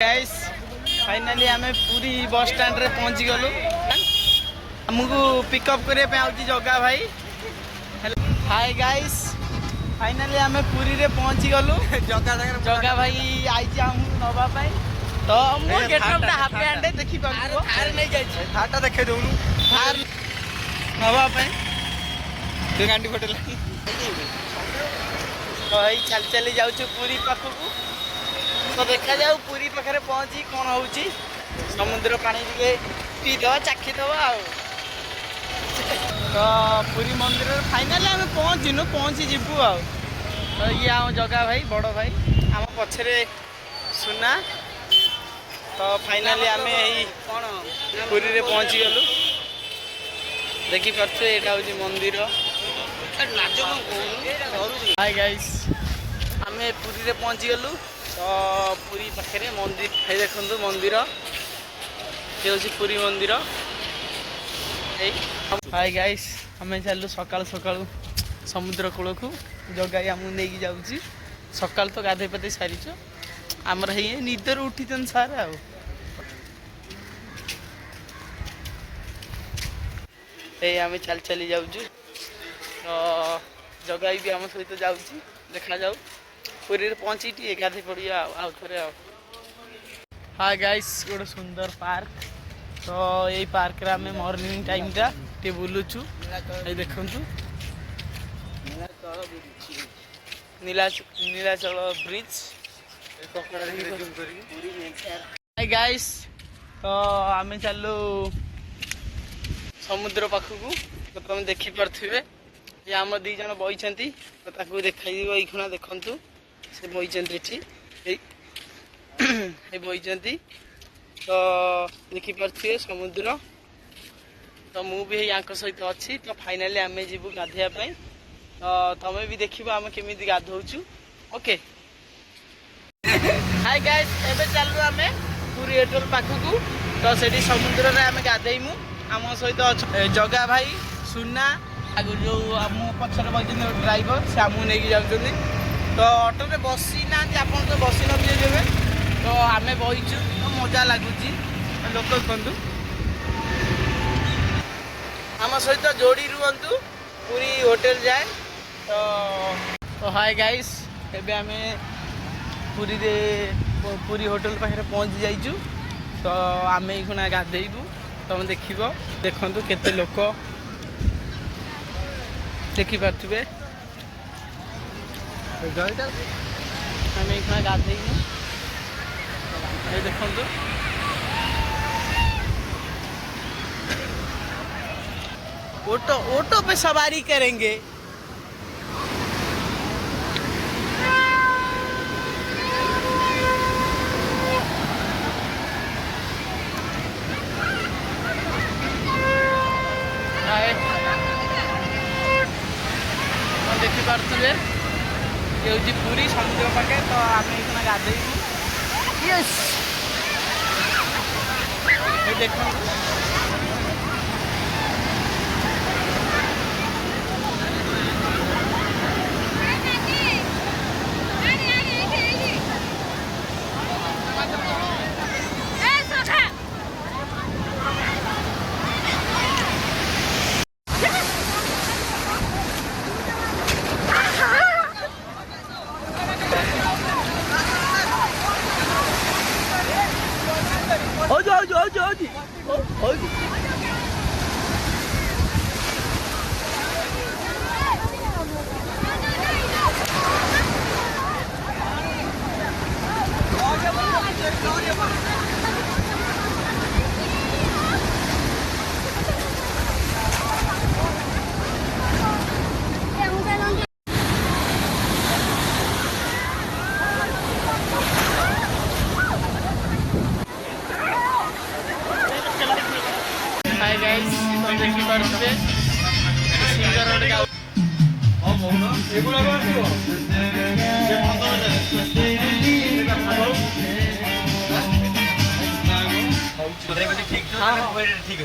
Guys finally आम पूरी bus stand रे पहुंची गलु हमको पिकअप करने पे आउची जगा भाई। हाय गाइस फाइनली आम पूरी रे पहुंची गलु जगा भाई आई हमको नवा पाई तो मो गेटअप टा हाफ हैंड देखि पाबो थार नहीं जाई छै थाटा देखे दउनु थार नवा पाई ते गांडी फोटो लाई तो भाई चल चली जाउछु पूरी पाखकू तो देखा जाऊ पूरी पाखे पहुँची कौन हो समुद्र पानी टे पीदे चाखीदब आ तो पूरी मंदिर फाइनाली आम पहुँची जीवु आ तो ये आम जगा भाई बड़ भाई आम पछरे सुना तो फाइनाली आम कौन पूरी रे पहुँची गलु देखिपे यहाँ हूँ मंदिर। हाय गाइस आम पूरी रे पहुँची गलु तो पूरी पाखे मंदिर है देखु मंदिर ये हूँ पूरी मंदिर। हाय गाइस आम चलु सकाल सकाल समुद्र कूल को जगाई आमको नहीं जाऊँगी सकाल तो गाधे पाधे सारीच आमर है निदर उठी सार आम चल चली जाऊँ तो जगाई भी आम सहित जाऊँगी देखा जाऊ पूरी पहुँची टे गाधे पड़िया आउ थे आ। हाय गाइस गोटे सुंदर पार्क तो यही पार्क रे आम मॉर्निंग टाइम टा टे बुलुचु देखु नीलाचल ब्रिज। हाय गाइस तो आम चलु समुद्र पाखकू तो तुम देखी पारे ये आम दी जन बही तो देखा ये देखु से बही बही तो देखिपे समुद्र तो मुझे यहाँ सहित अच्छी तो फाइनाली आम जीवु गाधेवाई तो तुम्हें भी देख आम केमी गाधौचु ओके। हाय गाइस एबे चलु आम पूरी होटल पाखकू तो से समुद्र में आम गाधेमु आम सहित जगा भाई सुना आगु जो आम पचर बही ड्राइवर से आमको नहीं जाऊँ तो ऑटो में बसी ना आप तो बसी नए तो आम बहीचु तो मजा लगुच लोक कहतु आम सहित जोड़ी रुहतु पूरी होटल जाए तो हाय गाइस एबे आम पूरी होटल पाखे पहुँची जाइचु तो आम खुना गाधेबू तुम देखु केते लोक देखिपे आम ये गाधेबू देखु ऑटो पे सवारी करेंगे। देखिपे ये हूँ पूरी समुद्र पाखे तो आम ये गाधेबू देखो ठीक